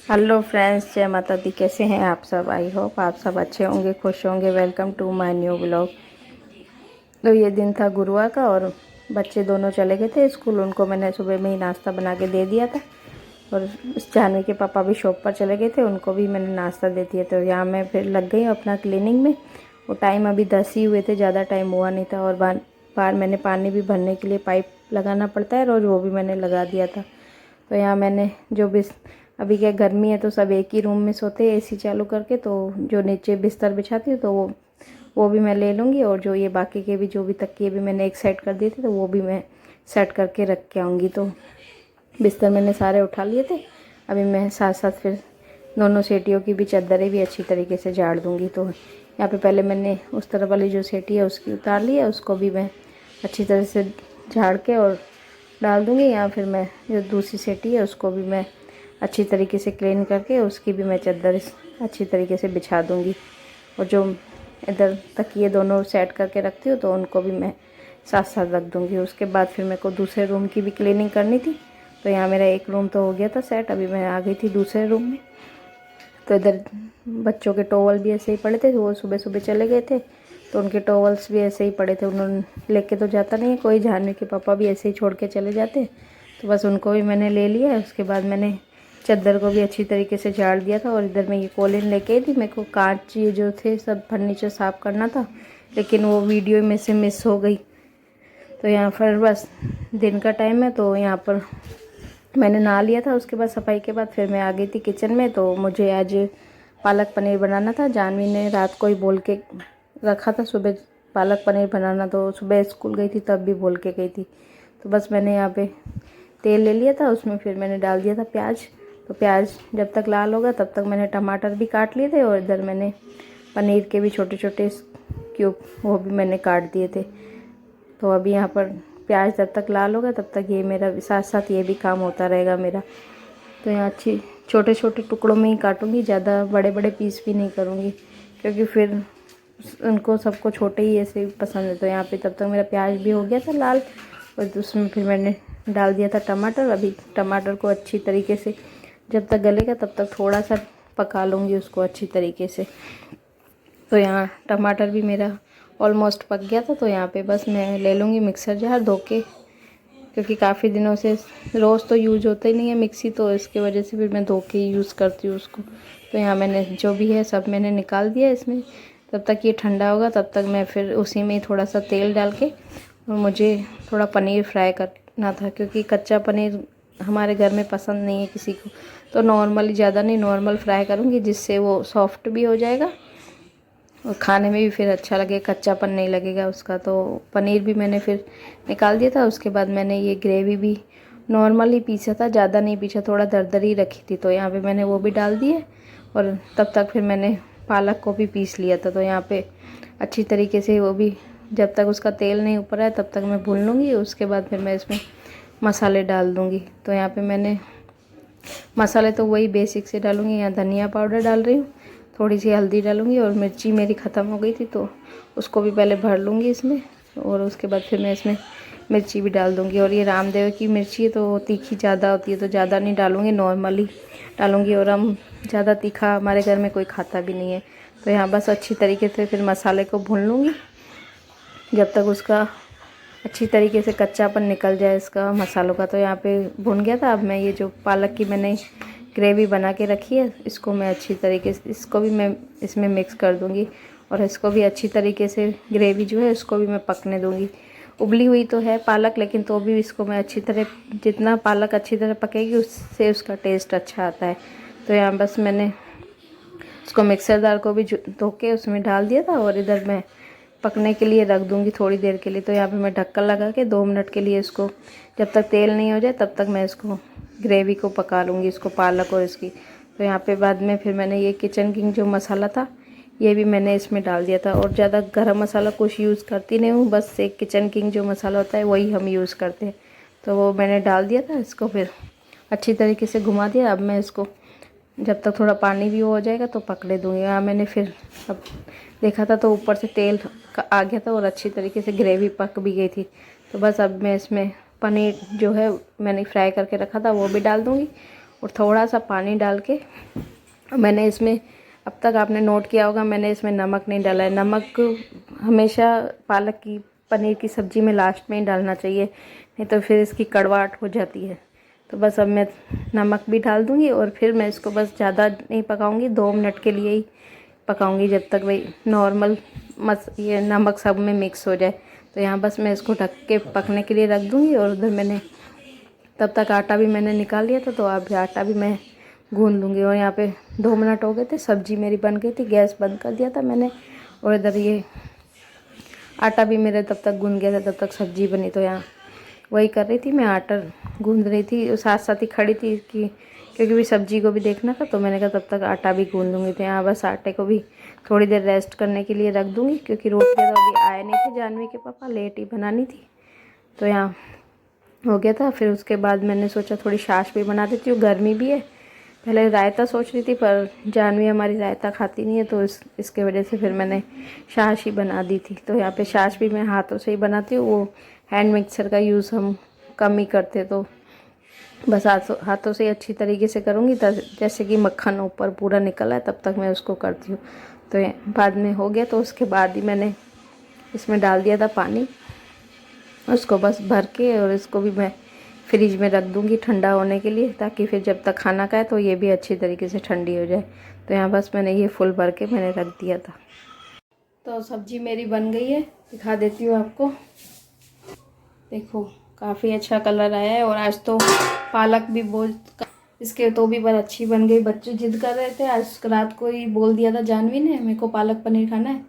Hello friends, जय माता दी। कैसे हैं आप सब? आई होप आप सब अच्छे होंगे, खुश होंगे। Welcome to my new blog. तो ये दिन था गुरुवार का और बच्चे दोनों चले गए थे स्कूल। उनको मैंने सुबह में ही नाश्ता बना के दे दिया था और जानवी के पापा भी शॉप पर चले गए थे, उनको भी मैंने नाश्ता दे दिया। तो यहाँ मैं फिर लग गई अपना क्लीनिंग में। वो टाइम अभी 10 ही हुए थे, ज़्यादा टाइम हुआ नहीं था। और बाहर मैंने पानी भी भरने के लिए पाइप लगाना पड़ता है रोज़, वो भी मैंने लगा दिया था। तो यहाँ मैंने जो भी अभी क्या गर्मी है तो सब एक ही रूम में सोते हैं एसी चालू करके, तो जो नीचे बिस्तर बिछाती हूँ तो वो भी मैं ले लूँगी। और जो ये बाकी के भी जो भी तकिए भी मैंने एक सेट कर दिए थे तो वो भी मैं सेट करके रख के आऊँगी। तो बिस्तर मैंने सारे उठा लिए थे। अभी मैं साथ साथ फिर दोनों सेटियों की भी चादरें भी अच्छी तरीके से झाड़ दूँगी। तो यहाँ पे पहले मैंने उस तरफ वाली जो सेटी है उसकी उतार ली है, उसको भी मैं अच्छी तरह से झाड़ के और डाल दूँगी। या फिर मैं जो दूसरी सेटी है उसको भी मैं अच्छी तरीके से क्लीन करके उसकी भी मैं चादर अच्छी तरीके से बिछा दूँगी। और जो इधर तकिए दोनों सेट करके रखती हूँ तो उनको भी मैं साथ साथ रख दूँगी। उसके बाद फिर मेरे को दूसरे रूम की भी क्लीनिंग करनी थी। तो यहाँ मेरा एक रूम तो हो गया था सेट, अभी मैं आ गई थी दूसरे रूम में। तो इधर बच्चों के टॉवल भी ऐसे ही पड़े थे, वो सुबह सुबह चले गए थे तो उनके टॉवल्स भी ऐसे ही पड़े थे। उन्होंने लेके तो जाता नहीं है कोई, जानवी के पापा भी ऐसे ही छोड़ के चले जाते, तो बस उनको भी मैंने ले लिया है। उसके बाद मैंने चादर को भी अच्छी तरीके से झाड़ दिया था। और इधर मैं ये कॉलिन लेके आई थी, मेरे को कांच ये जो थे सब फर्नीचर साफ़ करना था, लेकिन वो वीडियो में से मिस हो गई। तो यहाँ पर बस दिन का टाइम है तो यहाँ पर मैंने नहा लिया था। उसके बाद सफाई के बाद फिर मैं आ गई थी किचन में। तो मुझे आज पालक पनीर बनाना था। जानवी ने रात को ही बोल के रखा था सुबह पालक पनीर बनाना, तो सुबह स्कूल गई थी तब भी बोल के गई थी। तो बस मैंने यहाँ पे तेल ले लिया था, उसमें फिर मैंने डाल दिया था प्याज। तो प्याज जब तक लाल होगा तब तक मैंने टमाटर भी काट लिए थे और इधर मैंने पनीर के भी छोटे छोटे क्यूब वो भी मैंने काट दिए थे। तो अभी यहाँ पर प्याज जब तक लाल होगा तब तक ये मेरा साथ साथ ये भी काम होता रहेगा मेरा। तो यहाँ अच्छी छोटे छोटे टुकड़ों में ही काटूँगी, ज़्यादा बड़े बड़े पीस भी नहीं करूँगी क्योंकि फिर उनको सबको छोटे ही ऐसे पसंद है। तो यहाँ पे तब तक मेरा प्याज भी हो गया था लाल और उसमें फिर मैंने डाल दिया था टमाटर। अभी टमाटर को अच्छी तरीके से जब तक गलेगा तब तक थोड़ा सा पका लूँगी उसको अच्छी तरीके से। तो यहाँ टमाटर भी मेरा ऑलमोस्ट पक गया था। तो यहाँ पे बस मैं ले लूँगी मिक्सर जार धो के, क्योंकि काफ़ी दिनों से रोज़ तो यूज होता ही नहीं है मिक्सी, तो इसके वजह से फिर मैं धो के ही यूज़ करती हूँ उसको। तो यहाँ मैंने जो भी है सब मैंने निकाल दिया इसमें। तब तक ये ठंडा होगा तब तक मैं फिर उसी में थोड़ा सा तेल डाल के, और मुझे थोड़ा पनीर फ्राई करना था क्योंकि कच्चा पनीर हमारे घर में पसंद नहीं है किसी को। तो नॉर्मली, ज़्यादा नहीं, नॉर्मल फ्राई करूँगी जिससे वो सॉफ्ट भी हो जाएगा और खाने में भी फिर अच्छा लगे, कच्चापन नहीं लगेगा उसका। तो पनीर भी मैंने फिर निकाल दिया था। उसके बाद मैंने ये ग्रेवी भी नॉर्मली पीसा था, ज़्यादा नहीं पीसा, थोड़ा दरदरी रखी थी। तो यहाँ पे मैंने वो भी डाल दिए और तब तक फिर मैंने पालक को भी पीस लिया था। तो यहाँ पे अच्छी तरीके से वो भी जब तक उसका तेल नहीं ऊपर आए तब तक मैं भून लूँगी। उसके बाद फिर मैं इसमें मसाले डाल दूँगी। तो यहाँ पर मैंने मसाले तो वही बेसिक से डालूँगी। यहाँ धनिया पाउडर डाल रही हूँ, थोड़ी सी हल्दी डालूँगी और मिर्ची मेरी ख़त्म हो गई थी तो उसको भी पहले भर लूँगी इसमें। और उसके बाद फिर मैं इसमें मिर्ची भी डाल दूँगी। और ये रामदेव की मिर्ची है तो तीखी ज़्यादा होती है तो ज़्यादा नहीं डालूँगी, नॉर्मली डालूँगी। और हम ज़्यादा तीखा हमारे घर में कोई खाता भी नहीं है। तो यहाँ बस अच्छी तरीके से फिर मसाले को भून लूँगी जब तक उसका अच्छी तरीके से कच्चापन निकल जाए इसका मसालों का। तो यहाँ पे भुन गया था। अब मैं ये जो पालक की मैंने ग्रेवी बना के रखी है इसको मैं अच्छी तरीके से इसको भी मैं इसमें मिक्स कर दूँगी और इसको भी अच्छी तरीके से ग्रेवी जो है इसको भी मैं पकने दूँगी। उबली हुई तो है पालक, लेकिन तो भी इसको मैं अच्छी तरह, जितना पालक अच्छी तरह पकेगी उससे उसका टेस्ट अच्छा आता है। तो यहाँ बस मैंने उसको मिक्सर जार को भी धो के उसमें डाल दिया था और इधर मैं पकने के लिए रख दूँगी थोड़ी देर के लिए। तो यहाँ पे मैं ढक्कन लगा के 2 मिनट के लिए इसको, जब तक तेल नहीं हो जाए तब तक मैं इसको ग्रेवी को पका लूँगी, इसको पालक और इसकी। तो यहाँ पे बाद में फिर मैंने ये किचन किंग जो मसाला था ये भी मैंने इसमें डाल दिया था। और ज़्यादा गरम मसाला कुछ यूज़ करती नहीं हूँ, बस एक किचन किंग जो मसाला होता है वही हम यूज़ करते हैं। तो वो मैंने डाल दिया था, इसको फिर अच्छी तरीके से घुमा दिया। अब मैं इसको जब तक थोड़ा पानी भी हो जाएगा तो पकड़े दूँगी। यहाँ मैंने फिर अब देखा था तो ऊपर से तेल आ गया था और अच्छी तरीके से ग्रेवी पक भी गई थी। तो बस अब मैं इसमें पनीर जो है मैंने फ्राई करके रखा था वो भी डाल दूँगी और थोड़ा सा पानी डाल के मैंने इसमें, अब तक आपने नोट किया होगा मैंने इसमें नमक नहीं डाला है। नमक हमेशा पालक की पनीर की सब्ज़ी में लास्ट में ही डालना चाहिए, नहीं तो फिर इसकी कड़वाहट हो जाती है। तो बस अब मैं नमक भी डाल दूँगी और फिर मैं इसको बस ज़्यादा नहीं पकाऊंगी, 2 मिनट के लिए ही पकाऊंगी, जब तक भाई नॉर्मल ये नमक सब में मिक्स हो जाए। तो यहाँ बस मैं इसको ढक के पकने के लिए रख दूँगी। और उधर मैंने तब तक आटा भी मैंने निकाल लिया था, तो अब आटा भी मैं गूँध लूँगी। और यहाँ पे 2 मिनट हो गए थे, सब्ज़ी मेरी बन गई थी, गैस बंद कर दिया था मैंने। और इधर ये आटा भी मेरा तब तक गूँध गया था, तब तक सब्ज़ी बनी। तो यहाँ वही कर रही थी मैं, आटा गूँध रही थी, साथ साथ ही खड़ी थी क्योंकि भी सब्ज़ी को भी देखना था। तो मैंने कहा तब तक आटा भी गूँध दूँगी। तो यहाँ बस आटे को भी थोड़ी देर रेस्ट करने के लिए रख दूँगी, क्योंकि रोटियाँ तो अभी आए नहीं थे, जानवी के पापा लेट ही बनानी थी। तो यहाँ हो गया था। फिर उसके बाद मैंने सोचा थोड़ी छाछ भी बना देती हूँ, गर्मी भी है। पहले रायता सोच रही थी, पर जानवी हमारी रायता खाती नहीं है, तो इसके वजह से फिर मैंने छाछ ही बना दी थी। तो यहाँ पे छाछ भी मैं हाथों से ही बनाती हूँ, वो हैंड मिक्सर का यूज़ हम कम ही करते, तो बस हाथों से अच्छी तरीके से करूँगी, जैसे कि मक्खन ऊपर पूरा निकल आए तब तक मैं उसको करती हूँ। तो बाद में हो गया, तो उसके बाद ही मैंने इसमें डाल दिया था पानी, उसको बस भर के। और इसको भी मैं फ्रिज में रख दूँगी ठंडा होने के लिए, ताकि फिर जब तक खाना खाए तो ये भी अच्छी तरीके से ठंडी हो जाए। तो यहाँ बस मैंने ये फुल भर के मैंने रख दिया था। तो सब्ज़ी मेरी बन गई है, दिखा देती हूँ आपको। देखो काफ़ी अच्छा कलर आया है। और आज तो पालक भी बहुत इसके तो भी बहुत अच्छी बन गई। बच्चे जिद कर रहे थे, आज रात को ही बोल दिया था जानवी ने मेरे को पालक पनीर खाना है,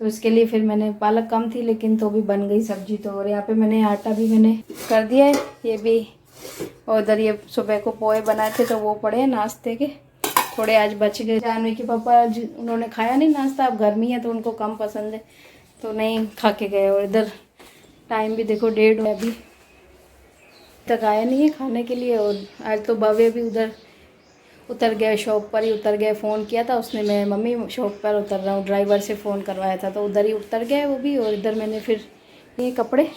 तो इसके लिए फिर मैंने, पालक कम थी लेकिन तो भी बन गई सब्जी। तो और यहाँ पे मैंने आटा भी मैंने कर दिया है ये भी। और उधर ये सुबह को पोहे बनाए थे, तो वो पड़े हैं नाश्ते के, थोड़े आज बच गए। जानवी के पापा उन्होंने खाया नहीं नाश्ता, अब गर्मी है तो उनको कम पसंद है, तो नहीं खा के गए। और इधर टाइम भी देखो 1:30 अभी तक आया नहीं है खाने के लिए। और आज तो भव्य भी उधर उतर गए, शॉप पर ही उतर गए। फ़ोन किया था उसने, मैं मम्मी शॉप पर उतर रहा हूँ, ड्राइवर से फ़ोन करवाया था, तो उधर ही उतर गए वो भी। और इधर मैंने फिर ये कपड़े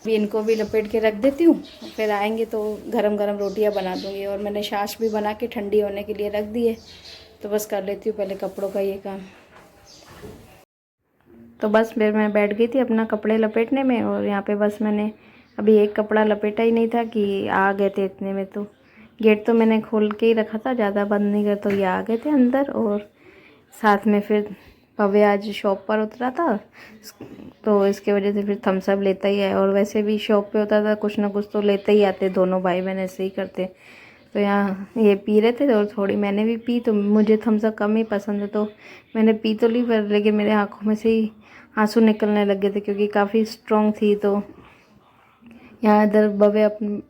भी इनको भी लपेट के रख देती हूँ, फिर आएंगे तो गरम गरम रोटियाँ बना दूँगी। और मैंने छाछ भी बना के ठंडी होने के लिए रख दी है, तो बस कर लेती हूँ पहले कपड़ों का ये काम। तो बस फिर मैं बैठ गई थी अपना कपड़े लपेटने में। और यहाँ पे बस मैंने अभी एक कपड़ा लपेटा ही नहीं था कि आ गए थे इतने में। तो गेट तो मैंने खोल के ही रखा था, ज़्यादा बंद नहीं कर, तो ये आ गए थे अंदर। और साथ में फिर भव्य आज शॉप पर उतरा था, तो इसके वजह से फिर थम्स अप लेता ही है। और वैसे भी शॉप पे होता था कुछ ना कुछ तो लेते ही आते, दोनों भाई बहन ऐसे ही करते। तो यहाँ ये पी रहे थे और थोड़ी मैंने भी पी, तो मुझे थम्स अप कम ही पसंद है, तो मैंने पी तो ली, पर लेकिन मेरे आँखों में से ही आंसू निकलने लग गए थे, क्योंकि काफ़ी स्ट्रॉन्ग थी। तो यहाँ इधर भव्य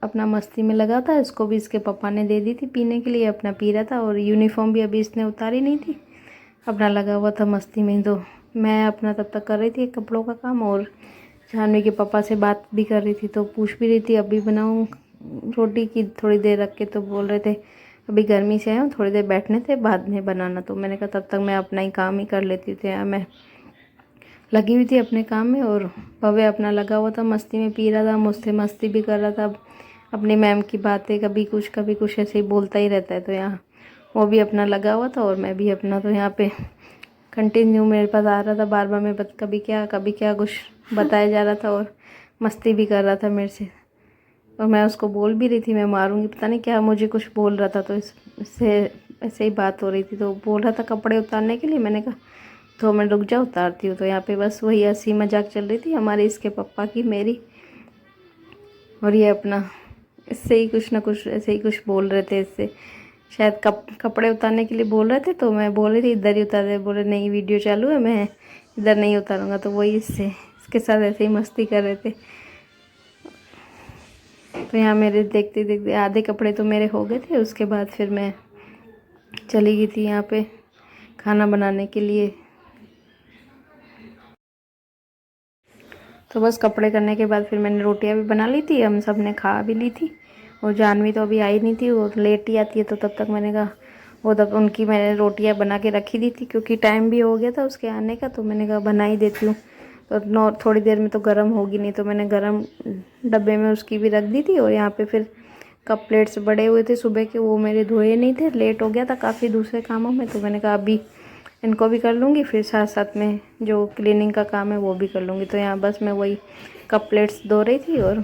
अपना मस्ती में लगा था, इसको भी इसके पापा ने दे दी थी पीने के लिए, अपना पी रहा था। और यूनिफॉर्म भी अभी इसने उतारी नहीं थी, अपना लगा हुआ था मस्ती में। तो मैं अपना तब तक कर रही थी कपड़ों का काम, और जानवी के पापा से बात भी कर रही थी, तो पूछ भी रही थी अभी बनाऊँ रोटी की, थोड़ी देर रख के। तो बोल रहे थे अभी गर्मी से आए हूँ, थोड़ी देर बैठने थे, बाद में बनाना। तो मैंने कहा तब तक मैं अपना ही काम ही कर लेती थी। मैं लगी हुई थी अपने काम में, और भव्य अपना लगा हुआ था मस्ती में, पी रहा था, मुझसे मस्ती भी कर रहा था। अपनी मैम की बातें कभी कुछ ऐसे ही बोलता ही रहता है। तो यहाँ वो भी अपना लगा हुआ था और मैं भी अपना। तो यहाँ पे कंटिन्यू मेरे पास आ रहा था बार बार, मैं कभी क्या कुछ बताया जा रहा था, और मस्ती भी कर रहा था मेरे से। और मैं उसको बोल भी रही थी मैं मारूंगी, पता नहीं क्या मुझे कुछ बोल रहा था, तो इससे ऐसे ही बात हो रही थी। तो बोल रहा था कपड़े उतारने के लिए, मैंने कहा तो मैं रुक जा उतारती हूँ। तो यहाँ पे बस वही हंसी मजाक चल रही थी हमारे, इसके पापा की, मेरी। और ये अपना इससे ही कुछ ना कुछ ऐसे ही कुछ बोल रहे थे, इससे शायद कपड़े उतारने के लिए बोल रहे थे। तो मैं बोल रही थी इधर ही उतार रहे, बोले नहीं वीडियो चालू है, मैं इधर नहीं उतारूँगा। तो वही इसके साथ ऐसे ही मस्ती कर रहे थे। तो यहाँ मेरे देखते देखते आधे कपड़े तो मेरे हो गए थे। उसके बाद फिर मैं चली गई थी यहाँ पे खाना बनाने के लिए। तो बस कपड़े करने के बाद फिर मैंने रोटियां भी बना ली थी, हम सब ने खा भी ली थी। और जानवी तो अभी आई नहीं थी, वो लेट ही आती है, तो तब तक मैंने कहा वो तब उनकी मैंने रोटियां बना के रखी दी थी, क्योंकि टाइम भी हो गया था उसके आने का। तो मैंने कहा बना ही देती हूँ, तो थोड़ी देर में तो गर्म होगी नहीं, तो मैंने गर्म डब्बे में उसकी भी रख दी थी। और यहाँ पे फिर कप प्लेट्स बड़े हुए थे सुबह के, वो मेरे धोए नहीं थे, लेट हो गया था काफ़ी दूसरे कामों में, तो मैंने कहा अभी इनको भी कर लूँगी, फिर साथ साथ में जो क्लीनिंग का काम है वो भी कर लूँगी। तो यहाँ बस मैं वही कप प्लेट्स धो रही थी और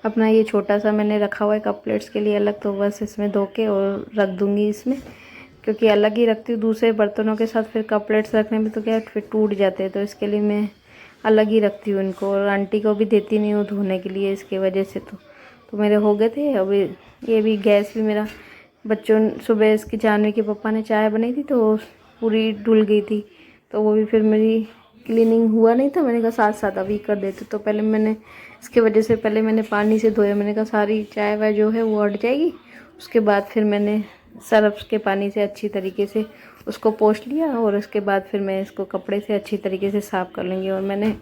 अपना ये छोटा सा मैंने रखा हुआ है कप प्लेट्स के लिए अलग, तो बस इसमें धो के और रख दूँगी इसमें, क्योंकि अलग ही रखती हूँ दूसरे बर्तनों के साथ, फिर कप प्लेट्स रखने में तो क्या फिर टूट जाते हैं, तो इसके लिए मैं अलग ही रखती हूँ इनको, और आंटी को भी देती नहीं हूँ धोने के लिए इसके वजह से। तो मेरे हो गए थे। अभी ये भी गैस भी मेरा बच्चों सुबह इसकी जानवी के पापा ने चाय बनाई थी तो पूरी डुल गई थी, तो वो भी फिर मेरी क्लीनिंग हुआ नहीं था, मैंने कहा साथ साथ अभी कर देती। तो पहले मैंने इसके वजह से पहले मैंने पानी से धोया, मैंने कहा सारी चाय वाय जो है वो हट जाएगी, उसके बाद फिर मैंने सर्फ के पानी से अच्छी तरीके से उसको पोंछ लिया, और उसके बाद फिर मैं इसको कपड़े से अच्छी तरीके से साफ़ कर लूँगी। और मैंने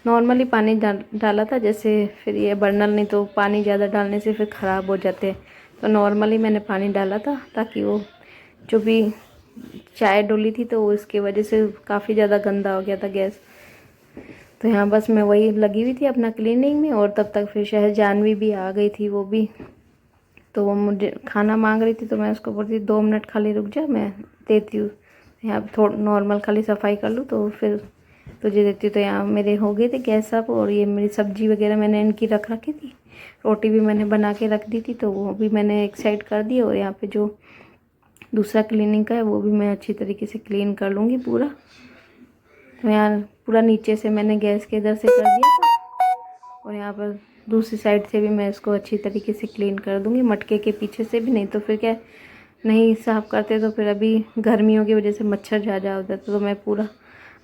नॉर्मली पानी डाला था, जैसे फिर ये बर्नल नहीं तो पानी ज़्यादा डालने से फिर ख़राब हो जाते हैं, तो नॉर्मली मैंने पानी डाला था ताकि वो जो भी चाय डोली थी तो इसकी वजह से काफ़ी ज़्यादा गंदा हो गया था गैस। तो यहाँ बस मैं वही लगी हुई थी अपना क्लीनिंग में, और तब तक फिर शायद जानवी भी आ गई थी वो भी, तो वो मुझे खाना मांग रही थी, तो मैं उसको बोलती 2 मिनट खाली रुक जा, मैं देती हूँ, यहाँ थोड़ा नॉर्मल खाली सफाई कर लूँ तो फिर तुझे देती हूँ। तो यहाँ मेरे हो गए थे गैस साफ, और ये मेरी सब्जी वगैरह मैंने इनकी रख रखी थी, रोटी भी मैंने बना के रख दी थी, तो वो भी मैंने एक साइड कर दी, और यहाँ पे जो दूसरा क्लीनिंग का है वो भी मैं अच्छी तरीके से क्लीन कर लूँगी पूरा। तो यहाँ पूरा नीचे से मैंने गैस के इधर से कर दिया था, और यहाँ पर दूसरी साइड से भी मैं इसको अच्छी तरीके से क्लीन कर दूँगी, मटके के पीछे से भी, नहीं तो फिर क्या नहीं साफ़ करते तो फिर अभी गर्मियों की वजह से मच्छर ज़्यादा हो जाता, तो मैं पूरा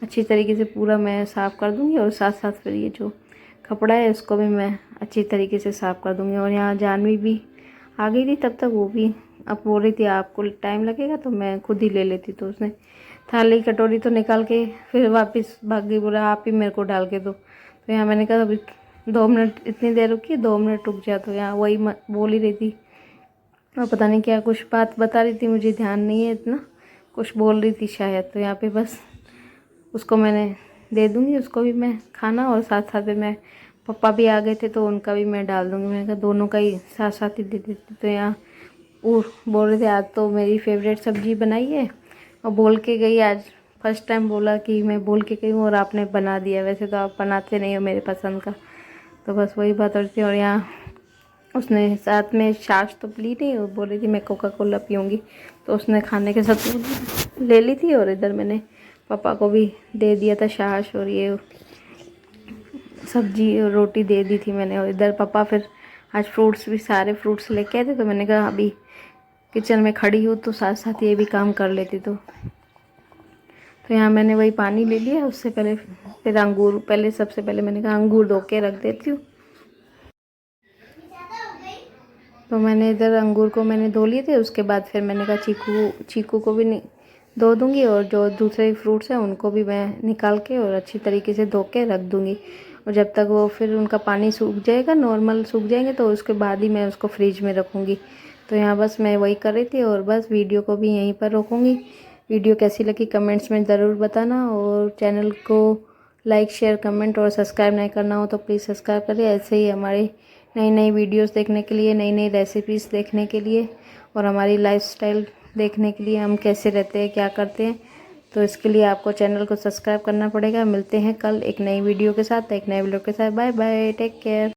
अच्छी तरीके से पूरा मैं साफ़ कर दूँगी, और साथ साथ फिर ये जो कपड़ा है इसको भी मैं अच्छी तरीके से साफ़ कर दूँगी। और यहाँ जानवी भी आ गई थी तब तक, वो भी अब बोल रही थी आपको टाइम लगेगा तो मैं खुद ही ले लेती, तो उसने थाली कटोरी तो निकाल के फिर वापस भाग गई, बोला आप ही मेरे को डाल के दो। तो यहाँ मैंने कहा अभी 2 मिनट इतनी देर रुकी, 2 मिनट रुक जा। तो यहाँ वही बोल ही रही थी, और पता नहीं क्या कुछ बात बता रही थी, मुझे ध्यान नहीं है इतना, कुछ बोल रही थी शायद। तो यहाँ पे बस उसको मैंने दे दूँगी उसको भी मैं खाना, और साथ साथ में मैं पापा भी आ गए थे तो उनका भी मैं डाल दूँगी, मैंने कहा दोनों का ही साथ साथ ही दे देती। तो यहाँ वो बोल रहे थे आज तो मेरी फेवरेट सब्ज़ी बनाई है, और बोल के गई, आज फर्स्ट टाइम बोला कि मैं बोल के गई हूँ और आपने बना दिया, वैसे तो आप बनाते नहीं हो मेरे पसंद का। तो बस वही बात हो रही थी। और यहाँ उसने साथ में छाछ तो पी नहीं, और बोल रही थी मैं कोका कोला पीऊँगी, तो उसने खाने के साथ ले ली थी, और इधर मैंने पापा को भी दे दिया था छाछ, और ये सब्जी और रोटी दे दी थी मैंने। और इधर पापा फिर आज फ्रूट्स भी सारे फ्रूट्स लेके आए थे, तो मैंने कहा अभी किचन में खड़ी हूँ तो साथ साथ ये भी काम कर लेती। तो यहाँ मैंने वही पानी ले लिया, उससे पहले फिर अंगूर, पहले सबसे पहले मैंने कहा अंगूर धो के रख देती हूँ। तो मैंने इधर अंगूर को मैंने धो लिए थे, उसके बाद फिर मैंने कहा चीकू को भी धो दूँगी, और जो दूसरे फ्रूट्स हैं उनको भी मैं निकाल के और अच्छी तरीके से धो के रख दूँगी। और जब तक वो फिर उनका पानी सूख जाएगा, नॉर्मल सूख जाएंगे, तो उसके बाद ही मैं उसको फ्रिज में रखूँगी। तो यहाँ बस मैं वही कर रही थी, और बस वीडियो को भी यहीं पर रोकूँगी। वीडियो कैसी लगी कमेंट्स में ज़रूर बताना, और चैनल को लाइक शेयर कमेंट और सब्सक्राइब नहीं करना हो तो प्लीज़ सब्सक्राइब करें, ऐसे ही हमारी नई नई वीडियोस देखने के लिए, नई नई रेसिपीज़ देखने के लिए, और हमारी लाइफस्टाइल देखने के लिए, हम कैसे रहते हैं क्या करते हैं, तो इसके लिए आपको चैनल को सब्सक्राइब करना पड़ेगा। मिलते हैं कल एक नई वीडियो के साथ, एक नए व्लॉग के साथ। Bye bye, take care.